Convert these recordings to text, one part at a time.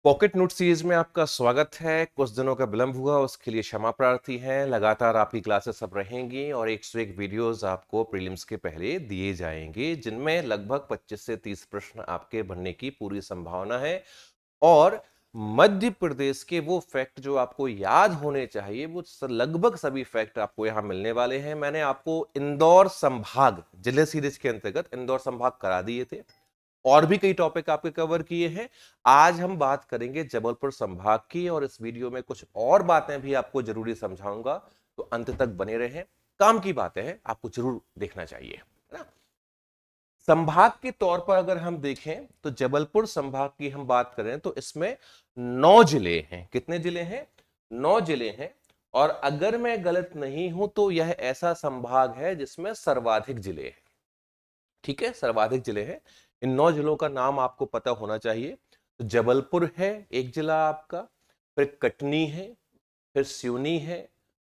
Pocket note series में आपका स्वागत है। कुछ दिनों का विलंब हुआ, उसके लिए क्षमा प्रार्थी हैं। लगातार आपकी क्लासेस सब रहेंगी और 101 वीडियोस आपको प्रीलिम्स के पहले दिए जाएंगे, जिनमें लगभग 25 से 30 प्रश्न आपके बनने की पूरी संभावना है। और मध्य प्रदेश के वो फैक्ट जो आपको याद होने चाहिए, वो लगभग सभी फैक्ट आपको यहां मिलने वाले हैं। मैंने आपको इंदौर संभाग जिले सीरीज के अंतर्गत इंदौर संभाग करा दिए थे और भी कई टॉपिक आपके कवर किए हैं। आज हम बात करेंगे जबलपुर संभाग की और इस वीडियो में कुछ और बातें भी आपको जरूरी समझाऊंगा, तो अंत तक बने रहें। काम की बातें हैं, आपको जरूर देखना चाहिए, है ना। संभाग के तौर पर अगर हम देखें तो जबलपुर संभाग की हम बात करें तो इसमें 9 जिले हैं। कितने जिले हैं? 9 जिले हैं। और अगर मैं गलत नहीं हूं तो यह ऐसा संभाग है जिसमें सर्वाधिक जिले हैं। ठीक है, सर्वाधिक जिले हैं। इन 9 जिलों का नाम आपको पता होना चाहिए। तो जबलपुर है एक जिला आपका, फिर कटनी है, फिर सिवनी है,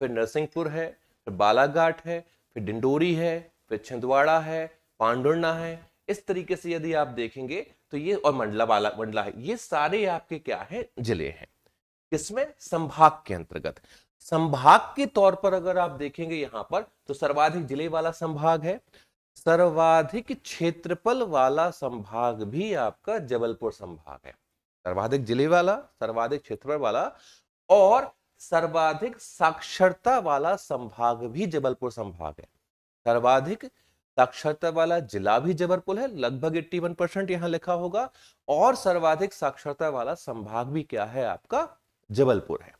फिर नरसिंहपुर है, फिर बालाघाट है, फिर डिंडोरी है, फिर छिंदवाड़ा है, पांडुर्ना है। इस तरीके से यदि आप देखेंगे तो ये, और मंडला है, ये सारे आपके क्या है? जिले हैं। किसमें? संभाग के अंतर्गत। संभाग के तौर पर अगर आप देखेंगे यहां पर, तो सर्वाधिक जिले वाला संभाग है। सर्वाधिक क्षेत्रफल वाला संभाग भी आपका जबलपुर संभाग है। सर्वाधिक जिले वाला, सर्वाधिक क्षेत्रफल वाला और सर्वाधिक साक्षरता वाला संभाग भी जबलपुर संभाग है। सर्वाधिक साक्षरता वाला जिला भी जबलपुर है, लगभग 81% यहां लिखा होगा। और सर्वाधिक साक्षरता वाला संभाग भी क्या है? आपका जबलपुर है।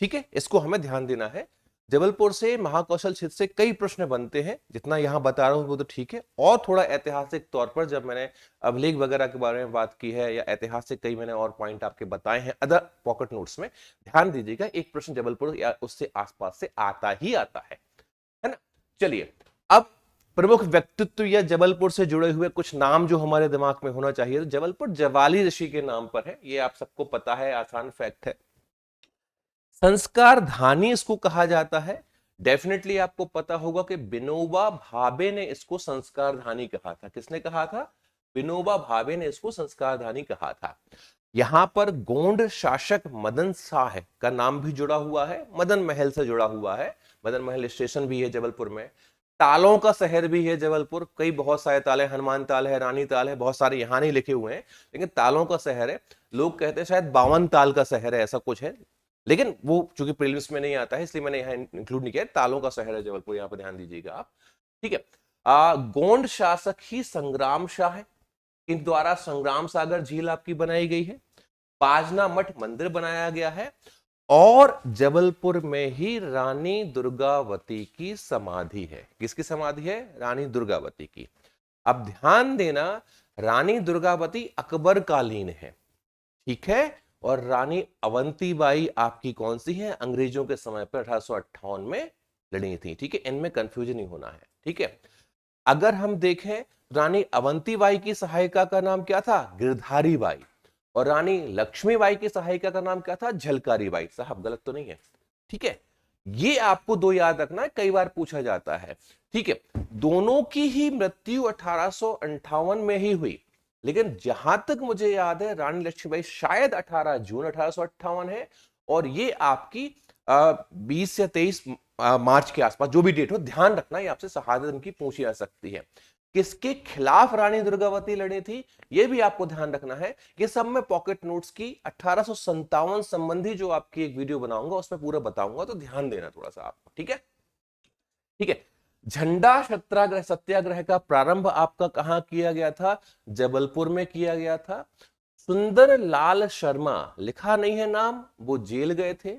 ठीक है, इसको हमें ध्यान देना है। जबलपुर से, महाकौशल क्षेत्र से कई प्रश्न बनते हैं। जितना यहां बता रहा हूं वो तो ठीक है, और थोड़ा ऐतिहासिक तौर पर जब मैंने अभिलेख वगैरह के बारे में बात की है, या ऐतिहासिक कई मैंने और पॉइंट आपके बताए हैं अदर पॉकेट नोट्स में, ध्यान दीजिएगा। एक प्रश्न जबलपुर या उससे आसपास से आता ही आता है ना। चलिए, अब प्रमुख व्यक्तित्व या जबलपुर से जुड़े हुए कुछ नाम जो हमारे दिमाग में होना चाहिए, तो जबलपुर जवाली ऋषि के नाम पर है। ये आप सबको पता है, आसान फैक्ट है। संस्कार धानी इसको कहा जाता है। डेफिनेटली आपको पता होगा कि विनोबा भावे ने इसको संस्कार धानी कहा था। किसने कहा था? विनोबा भावे ने इसको संस्कार धानी कहा था। यहां पर गोंड शासक मदन शाह का नाम भी जुड़ा हुआ है, मदन महल से जुड़ा हुआ है। मदन महल स्टेशन भी है जबलपुर में। तालों का शहर भी है जबलपुर। कई बहुत सारे ताल है, हनुमान ताल है, रानी ताल है, बहुत सारे यहां नहीं लिखे हुए हैं, लेकिन तालों का शहर है। लोग कहते हैं शायद 52 ताल का शहर है, ऐसा कुछ है, लेकिन वो चूंकि प्रीलिम्स में नहीं आता है इसलिए मैंने यहां इंक्लूड नहीं किया। तालों का शहर है जबलपुर, यहां पर ध्यान दीजिएगा आप। ठीक है। गोंड शासक ही संग्राम शाह है। इन द्वारा संग्राम सागर झील आपकी बनाई गई है। पाजना मठ मंदिर बनाया गया है। और जबलपुर में ही रानी दुर्गावती की समाधि है। किसकी समाधि है? रानी दुर्गावती की। अब ध्यान देना, रानी दुर्गावती अकबर कालीन है, ठीक है। और रानी अवंतीबाई आपकी कौन सी है? अंग्रेजों के समय पर 1858 में लड़ी थी। ठीक है, इनमें कंफ्यूजन नहीं होना है। ठीक है। अगर हम देखें, रानी अवंतीबाई की सहायिका का नाम क्या था? गिरधारी बाई। और रानी लक्ष्मीबाई की सहायिका का नाम क्या था? झलकारी बाई। साहब गलत तो नहीं है? ठीक है, ये आपको दो याद रखना है, कई बार पूछा जाता है। ठीक है, दोनों की ही मृत्यु 1858 में ही हुई, लेकिन जहां तक मुझे याद है रानी लक्ष्मीबाई शायद 18 जून 1858 है, और ये आपकी 20 या 23 मार्च के आसपास, जो भी डेट हो, ध्यान रखना। ये आपसे शहादत इनकी पूछी जा सकती है। किसके खिलाफ रानी दुर्गावती लड़ी थी, ये भी आपको ध्यान रखना है। ये सब मैं पॉकेट नोट्स की 1857 संबंधी जो आपकी एक वीडियो बनाऊंगा उसमें पूरा बताऊंगा, तो ध्यान देना थोड़ा सा आपको। ठीक है, ठीक है। झंडा सत्याग्रह, सत्याग्रह का प्रारंभ आपका कहां किया गया था? जबलपुर में किया गया था। सुंदर लाल शर्मा, लिखा नहीं है नाम, वो जेल गए थे।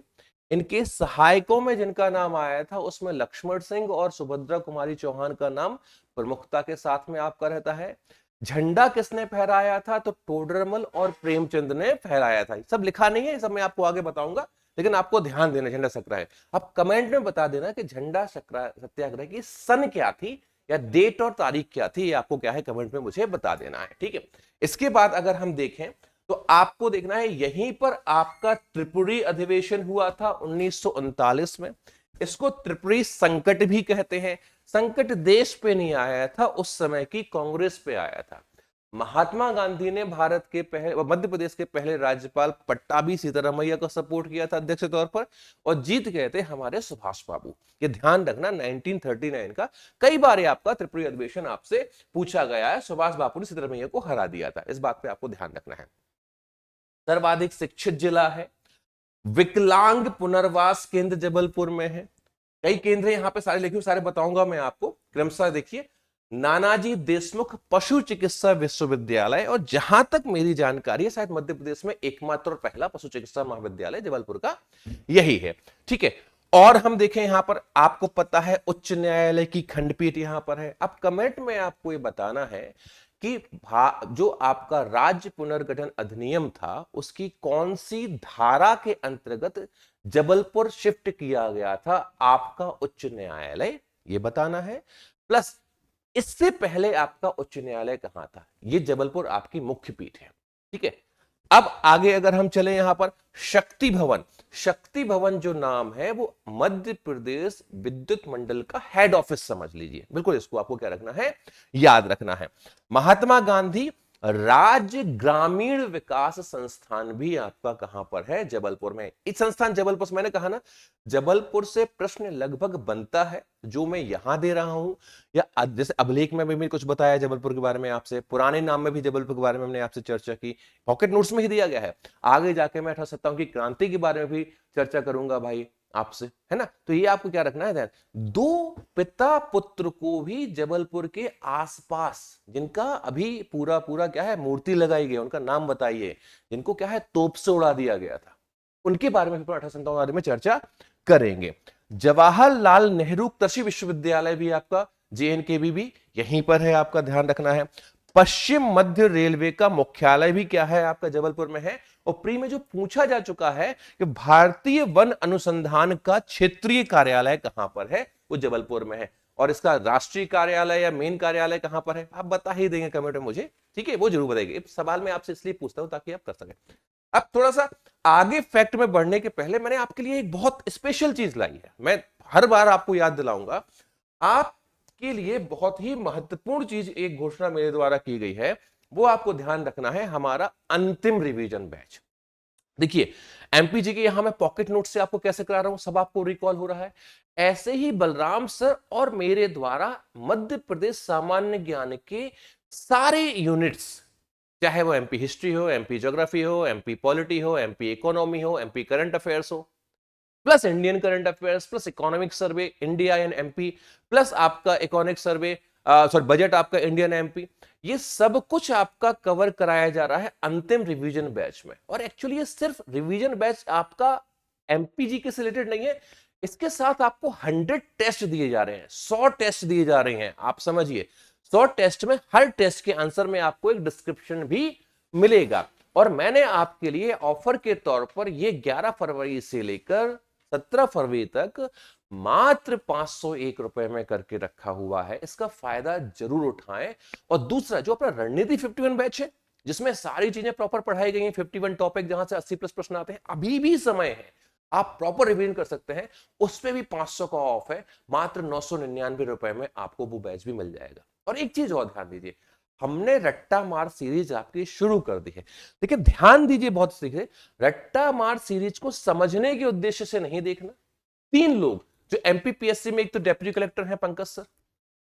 इनके सहायकों में जिनका नाम आया था उसमें लक्ष्मण सिंह और सुभद्रा कुमारी चौहान का नाम प्रमुखता के साथ में आपका रहता है। झंडा किसने फहराया था? तो टोडरमल और प्रेमचंद ने फहराया था। सब लिखा नहीं है, सब मैं आपको आगे बताऊंगा, लेकिन आपको ध्यान देना झंडा सत्याग्रह। आप कमेंट में बता देना कि झंडा सत्याग्रह की सन क्या थी, या डेट और तारीख क्या थी, ये आपको क्या है कमेंट में मुझे बता देना है। ठीक है। इसके बाद अगर हम देखें तो आपको देखना है, यहीं पर आपका त्रिपुरी अधिवेशन हुआ था 1939 में। इसको त्रिपुरी संकट भी कहते हैं। संकट देश पे नहीं आया था, उस समय की कांग्रेस पे आया था। महात्मा गांधी ने भारत के पहले, मध्य प्रदेश के पहले राज्यपाल पट्टाभी सीतारामैया को सपोर्ट किया था अध्यक्ष के तौर पर, और जीत गए थे हमारे सुभाष बाबू। ये ध्यान रखना 1939 का, कई बार आपका त्रिपुरी अधिवेशन आपसे पूछा गया है, सुभाष बाबू ने सीतारामैया को हरा दिया था, इस बात पे आपको ध्यान रखना है। सर्वाधिक शिक्षित जिला है, विकलांग पुनर्वास केंद्र जबलपुर में है। कई केंद्र यहां पे सारे लिखे, सारे बताऊंगा मैं आपको क्रमशः। देखिए, नानाजी देशमुख पशु चिकित्सा विश्वविद्यालय, और जहां तक मेरी जानकारी है शायद मध्य प्रदेश में एकमात्र और पहला पशु चिकित्सा महाविद्यालय जबलपुर का यही है। ठीक है, और हम देखें यहां पर, आपको पता है उच्च न्यायालय की खंडपीठ यहां पर है। अब कमेंट में आपको ये बताना है कि जो आपका राज्य पुनर्गठन अधिनियम था उसकी कौन सी धारा के अंतर्गत जबलपुर शिफ्ट किया गया था आपका उच्च न्यायालय, ये बताना है। प्लस इससे पहले आपका उच्च न्यायालय कहां था, ये जबलपुर आपकी मुख्य पीठ है। ठीक है, अब आगे अगर हम चले यहां पर, शक्ति भवन। शक्ति भवन जो नाम है वो मध्य प्रदेश विद्युत मंडल का हेड ऑफिस समझ लीजिए, बिल्कुल इसको आपको क्या रखना है, याद रखना है। महात्मा गांधी राज्य ग्रामीण विकास संस्थान भी आपका कहां पर है, जबलपुर में। इस संस्थान जबलपुर से, मैंने कहा ना जबलपुर से प्रश्न लगभग बनता है, जो मैं यहां दे रहा हूं, या जैसे अभिलेख में भी कुछ बताया जबलपुर के बारे में आपसे, पुराने नाम में भी जबलपुर के बारे में हमने आपसे चर्चा की, पॉकेट नोट्स में ही दिया गया है। आगे जाके मैं 1857 की क्रांति के बारे में भी चर्चा करूंगा भाई आपसे, है ना। तो ये आपको क्या रखना है ध्यान, दो पिता पुत्र को भी जबलपुर के आसपास, जिनका अभी पूरा पूरा क्या है मूर्ति लगाई गई, उनका नाम बताइए, जिनको क्या है तोप से उड़ा दिया गया था, उनके बारे में 1857 में चर्चा करेंगे। जवाहरलाल नेहरू कृषि विश्वविद्यालय भी आपका, जेएनकेवी भी यहीं पर है, आपका ध्यान रखना है। पश्चिम मध्य रेलवे का मुख्यालय भी क्या है आपका जबलपुर में है। और प्री में जो पूछा जा चुका है कि भारतीय वन अनुसंधान का क्षेत्रीय कार्यालय कहां पर है, वो जबलपुर में है। और इसका राष्ट्रीय कार्यालय या मेन कार्यालय कहां पर है, आप बता ही देंगे कमेंट में मुझे, ठीक है, वो जरूर बताएंगे। सवाल मैं आपसे इसलिए पूछता हूं ताकि आप कर सकें। अब थोड़ा सा आगे फैक्ट में बढ़ने के पहले मैंने आपके लिए एक बहुत स्पेशल चीज लाई है, मैं हर बार आपको याद दिलाऊंगा। आपके लिए बहुत ही महत्वपूर्ण चीज एक घोषणा मेरे द्वारा की गई है, वो आपको ध्यान रखना है, हमारा अंतिम रिवीजन बैच। देखिए, एमपीजी के यहां मैं पॉकेट नोट से आपको कैसे करा रहा हूं, सब आपको रिकॉल हो रहा है। ऐसे ही बलराम सर और मेरे द्वारा मध्य प्रदेश सामान्य ज्ञान के सारे यूनिट्स, चाहे वो एमपी हिस्ट्री हो, एमपी ज्योग्राफी हो, एमपी पॉलिटी हो, एमपी इकोनॉमी हो, एमपी करंट अफेयर्स हो, plus Indian current affairs, plus economic survey India and MP, plus आपका इकोनॉमिक सर्वे सॉरी बजट आपका इंडियन एमपी, ये सब कुछ आपका कवर कराया जा रहा है अंतिम रिवीजन बैच में। और एक्चुअली ये सिर्फ रिवीजन बैच आपका एमपीजी के से रिलेटेड नहीं है, इसके साथ आपको 100 टेस्ट दिए जा रहे हैं, 100 टेस्ट दिए जा रहे हैं। आप समझिए 100 टेस्ट में हर टेस्ट के आंसर में आपको एक डिस्क्रिप्शन भी मिलेगा। और मैंने आपके लिए ऑफर के तौर पर ये 11 फरवरी से लेकर 17 फरवरी तक मात्र 501 रुपए में करके रखा हुआ है, इसका फायदा जरूर उठाएं। और दूसरा जो अपना रणनीति 51 बैच है, जिसमें सारी चीजें प्रॉपर पढ़ाई गई हैं, 51 टॉपिक जहां से 80 प्लस प्रश्न आते हैं, अभी भी समय है, आप प्रॉपर रिवीजन कर सकते हैं, उस पर भी 500 का ऑफ है, मात्र 999 रुपए में आपको वो बैच भी मिल जाएगा। और एक चीज और ध्यान दीजिए, हमने रट्टा मार सीरीज आपकी शुरू कर दी है। देखिए ध्यान दीजिए, बहुत सीखे, रट्टा मार सीरीज को समझने के उद्देश्य से नहीं देखना। 3 लोग जो एमपीपीएससी में, एक तो डेप्यूटी कलेक्टर हैं पंकज सर,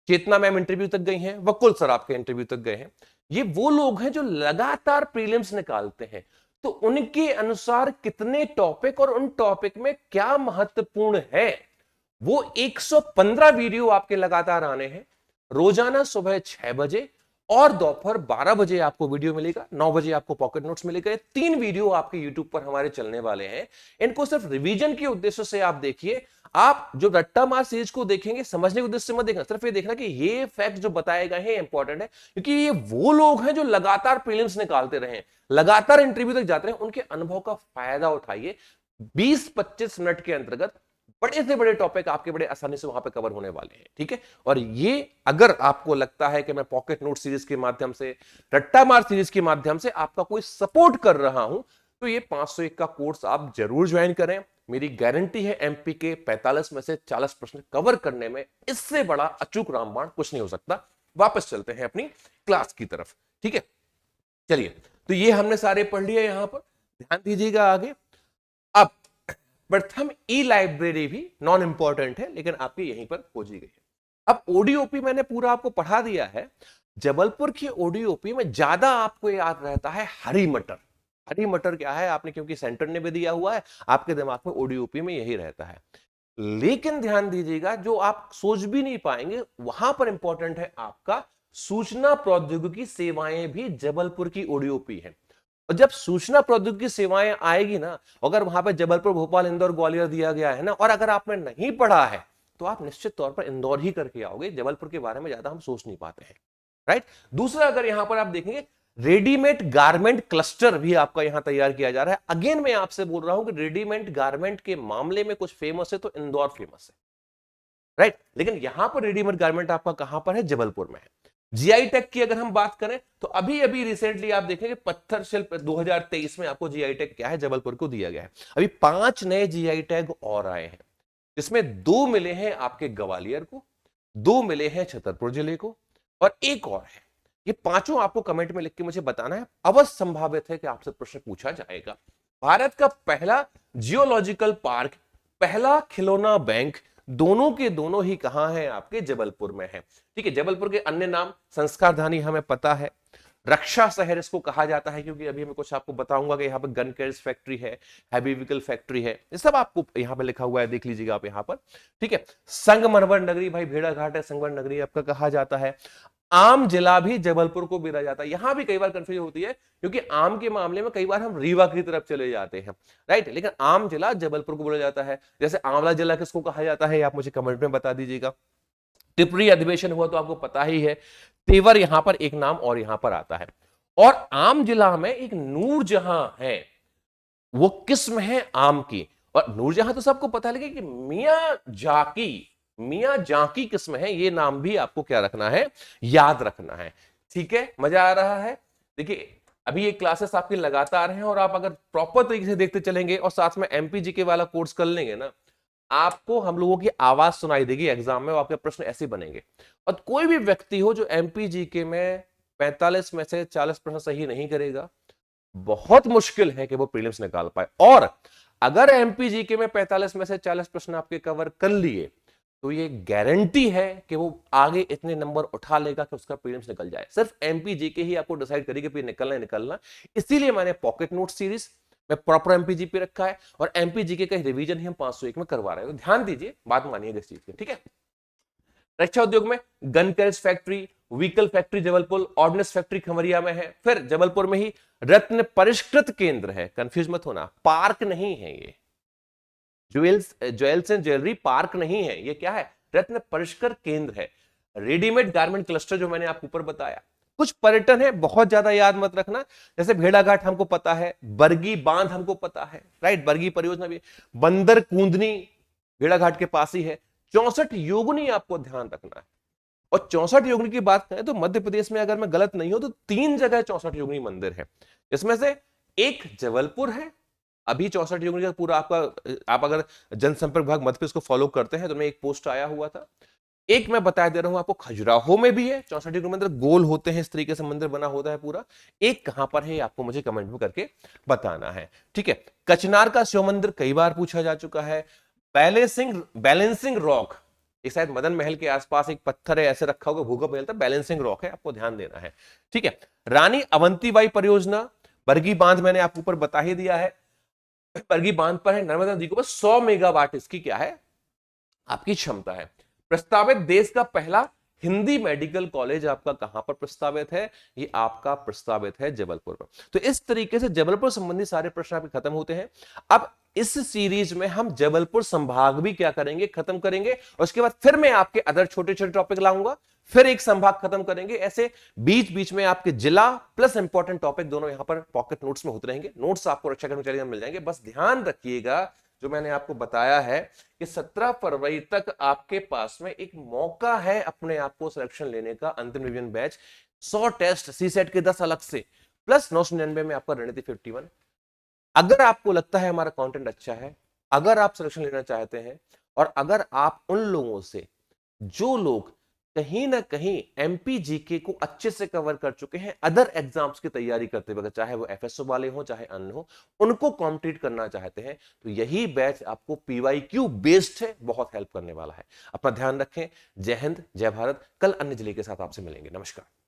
चेतना मैम इंटरव्यू तक गई हैं, वकुल सर आपके इंटरव्यू तक गए हैं, ये वो लोग हैं जो लगातार प्रीलिम्स निकालते हैं। तो उनके अनुसार कितने टॉपिक और उन टॉपिक में क्या महत्वपूर्ण है, वो 115 वीडियो आपके लगातार आने हैं। रोजाना सुबह 6 बजे और दोपहर 12 बजे आपको वीडियो मिलेगा, 9 बजे आपको पॉकेट नोट्स मिलेगा। 3 वीडियो आपके यूट्यूब पर हमारे चलने वाले हैं। इनको सिर्फ रिवीजन के उद्देश्य से आप देखिए। आप जो रट्टा मार सीरीज को देखेंगे समझने के उद्देश्य से मत देखना, सिर्फ ये देखना कि ये फैक्ट जो बताए गए हैं इंपॉर्टेंट है, क्योंकि ये वो लोग हैं जो लगातार प्रीलिम्स निकालते रहे, लगातार इंटरव्यू तक जाते रहे, उनके अनुभव का फायदा उठाइए। 20-25 मिनट के अंतर्गत बड़े से बड़े टॉपिक आपके बड़े आसानी से वहां पे कवर होने वाले हैं, ठीक है। और ये अगर आपको लगता है कि मैं पॉकेट नोट सीरीज के माध्यम से, रट्टा मार सीरीज के माध्यम से आपका कोई सपोर्ट कर रहा हूं, तो ये 501 का कोर्स आप जरूर ज्वाइन करें। मेरी गारंटी है एमपी के 45 में से 40 प्रश्न कवर करने में इससे बड़ा अचूक रामबाण कुछ नहीं हो सकता। वापस चलते हैं अपनी क्लास की तरफ। ठीक है, चलिए, तो ये हमने सारे पढ़ लिए यहां पर, ध्यान दीजिएगा आगे। अब प्रथम ई लाइब्रेरी भी नॉन इंपॉर्टेंट है, लेकिन आपकी यहीं पर खोजी गई है। अब ओडीओपी मैंने पूरा आपको पढ़ा दिया है। जबलपुर की ओडीओपी में ज्यादा आपको याद रहता है हरी मटर। हरी मटर क्या है आपने, क्योंकि सेंटर ने भी दिया हुआ है, आपके दिमाग में ओडीओपी में यही रहता है। लेकिन ध्यान दीजिएगा, जो आप सोच भी नहीं पाएंगे वहां पर इंपॉर्टेंट है आपका सूचना प्रौद्योगिकी सेवाएं भी जबलपुर की ओडीओपी है। और जब सूचना प्रौद्योगिकी सेवाएं आएगी ना, अगर वहां पर जबलपुर, भोपाल, इंदौर, ग्वालियर दिया गया है ना, और अगर आपने नहीं पढ़ा है तो आप निश्चित तौर पर इंदौर ही करके आओगे। जबलपुर के बारे में ज्यादा हम सोच नहीं पाते हैं, राइट। दूसरा, अगर यहां पर आप देखेंगे, रेडीमेड गारमेंट क्लस्टर भी आपका यहां तैयार किया जा रहा है। अगेन मैं आपसे बोल रहा हूं कि रेडीमेड गारमेंट के मामले में कुछ फेमस है तो इंदौर फेमस है, राइट। लेकिन यहां पर रेडीमेड गारमेंट आपका कहां पर है, जबलपुर में है। जीआई टैग की अगर हम बात करें तो अभी अभी रिसेंटली आप देखेंगे पत्थर शिल्प 2023 में आपको जीआई टैग क्या है, जबलपुर को दिया गया है। अभी 5 नए जीआई टैग और आए हैं, जिसमें 2 मिले हैं आपके ग्वालियर को, 2 मिले हैं छतरपुर जिले को, और एक और है। ये पांचों आपको कमेंट में लिख के मुझे बताना है। अवश्य संभावित है कि आपसे प्रश्न पूछा जाएगा। भारत का पहला जियोलॉजिकल पार्क, पहला खिलौना बैंक, दोनों के दोनों ही कहां है, आपके जबलपुर में है। ठीक है, जबलपुर के अन्य नाम संस्कारधानी हमें पता है, रक्षा शहर इसको कहा जाता है, क्योंकि अभी मैं कुछ आपको बताऊंगा कि यहाँ पर गन कैरियर्स फैक्ट्री है, हैवी व्हीकल फैक्ट्री है, ये सब आपको यहाँ पे लिखा हुआ है, देख लीजिएगा आप यहाँ पर। ठीक है, संगमरमर नगरी, भाई भेड़ाघाट है, संगमरमर नगरी आपका कहा जाता है। आम जिला भी जबलपुर को मिला जाता है। यहां भी कई बार कंफ्यूजन होती है, क्योंकि आम के मामले में कई बार हम रीवा की तरफ चले जाते हैं, राइट, लेकिन आम जिला जबलपुर को बोला जाता है। जैसे आंवला जिला किसको कहा जाता है, आप मुझे कमेंट में बता दीजिएगा। टिपरी अधिवेशन हुआ तो आपको पता ही है। तेवर यहां पर एक नाम और यहां पर आता है। और आम जिला में एक नूरजहां है, वो किस्म है आम की। और नूरजहां तो सबको पता है, लेकिन मियां जाकी किस्म है, ये नाम भी आपको क्या रखना है, याद रखना है। ठीक है, मजा आ रहा है। देखिए, अभी ये क्लासेस आपकी लगातार हैं, और आप अगर प्रॉपर तरीके से देखते चलेंगे और साथ में एमपीजीके वाला कोर्स कर लेंगे ना, आपको हम लोगों की आवाज सुनाई देगी एग्जाम में, आपके प्रश्न ऐसे बनेंगे। और कोई भी व्यक्ति हो जो एमपीजीके में 45 में से 40 प्रश्न सही नहीं करेगा, बहुत मुश्किल है कि वो प्रीलिम्स निकाल पाए। और अगर एमपीजीके में 45 में से 40 प्रश्न आपके कवर कर लिए, तो ये गारंटी है कि वो आगे इतने नंबर उठा लेगा कि उसका प्रीलिम्स निकल जाए। सिर्फ एमपीजीके ही आपको डिसाइड करेगी कि निकलना है निकलना। इसीलिए मैंने पॉकेट नोट सीरीज में प्रॉपर एमपीजी पे रखा है, और एमपीजीके का रिवीजन ही हम 501 में करवा रहे हैं। तो ध्यान दीजिए, बात मानिएगा इस चीज की, ठीक है। रक्षा उद्योग में gun carriers factory, vehicle factory Jabalpur, ordnance factory Khamaria में है। फिर जबलपुर में ही रत्न परिष्कृत केंद्र है, कंफ्यूज मत होना, पार्क नहीं है ये। ज्वेल्स एंड ज्वेलरी पार्क नहीं है, ये क्या है, रत्न परिष्कृत केंद्र है। रेडीमेड गारमेंट क्लस्टर जो मैंने आपको ऊपर बताया। कुछ पर्यटन है, बहुत ज्यादा याद मत रखना, जैसे भेड़ाघाट हमको पता है, बरगी बांध हमको पता है, राइट, बरगी परियोजना भी। बंदर कूंदनी भेड़ाघाट के पास ही है। 64 योगिनी आपको ध्यान रखना है। और 64 योगिनी की बात करें तो मध्य प्रदेश में, अगर मैं गलत नहीं हूं तो 3 जगह 64 योगिनी मंदिर है, जिसमें से एक जबलपुर है। अभी 64 योगिनी का पूरा आपका, आप अगर जनसंपर्क विभाग मध्य प्रदेश को फॉलो करते हैं तो मैं एक पोस्ट आया हुआ था। एक मैं बता दे रहा हूं आपको, खजुराहो में भी है 64 योगिनी मंदिर, गोल होते हैं, इस तरीके से मंदिर बना होता है पूरा। एक कहां पर है आपको मुझे कमेंट में करके बताना है, ठीक है। कचनार का शिव मंदिर कई बार पूछा जा चुका है। बैलेंसिंग रॉक, ये शायद मदन महल के आसपास एक पत्थर है, ऐसे रखा होगा, भूकंप मिलता है, बैलेंसिंग रॉक है, आपको ध्यान देना है, ठीक है। रानी अवंतीबाई परियोजना, बरगी बांध मैंने आपको ऊपर बता ही दिया है। बरगी बांध पर है, नर्मदा नदी के ऊपर 100 मेगावाट इसकी क्या है, आपकी क्षमता है। प्रस्तावित देश का पहला हिंदी मेडिकल कॉलेज आपका कहां पर प्रस्तावित है, ये आपका प्रस्तावित है जबलपुर में। तो इस तरीके से जबलपुर संबंधी सारे प्रश्न आपके खत्म होते हैं। अब इस सीरीज में हम जबलपुर संभाग भी क्या करेंगे, खत्म करेंगे, और उसके बाद फिर मैं आपके अदर छोटे छोटे टॉपिक लाऊंगा, फिर एक संभाग खत्म करेंगे। ऐसे बीच बीच में आपके जिला प्लस इंपॉर्टेंट टॉपिक दोनों यहां पर पॉकेट नोट्स में होते रहेंगे। नोट्स आपको रक्षा कर्मचारी में मिल जाएंगे। बस ध्यान रखिएगा, जो मैंने आपको बताया है कि 17 फरवरी तक आपके पास में एक मौका है अपने आप को सिलेक्शन लेने का, अंतिम रिवीजन बैच, 100 टेस्ट, सीसेट के 10 अलग से, प्लस 999 में आपका रणनीति 51। अगर आपको लगता है हमारा कंटेंट अच्छा है, अगर आप सिलेक्शन लेना चाहते हैं, और अगर आप उन लोगों से, जो लोग कहीं ना कहीं एमपी जीके को अच्छे से कवर कर चुके हैं, अदर एग्जाम्स की तैयारी करते वक्त, चाहे वो एफएसओ वाले हो चाहे अन्य हो, उनको कॉम्प्लीट करना चाहते हैं, तो यही बैच आपको पीवाईक्यू बेस्ड है, बहुत हेल्प करने वाला है। अपना ध्यान रखें। जय हिंद, जय भारत। कल अन्य जिले के साथ आपसे मिलेंगे। नमस्कार।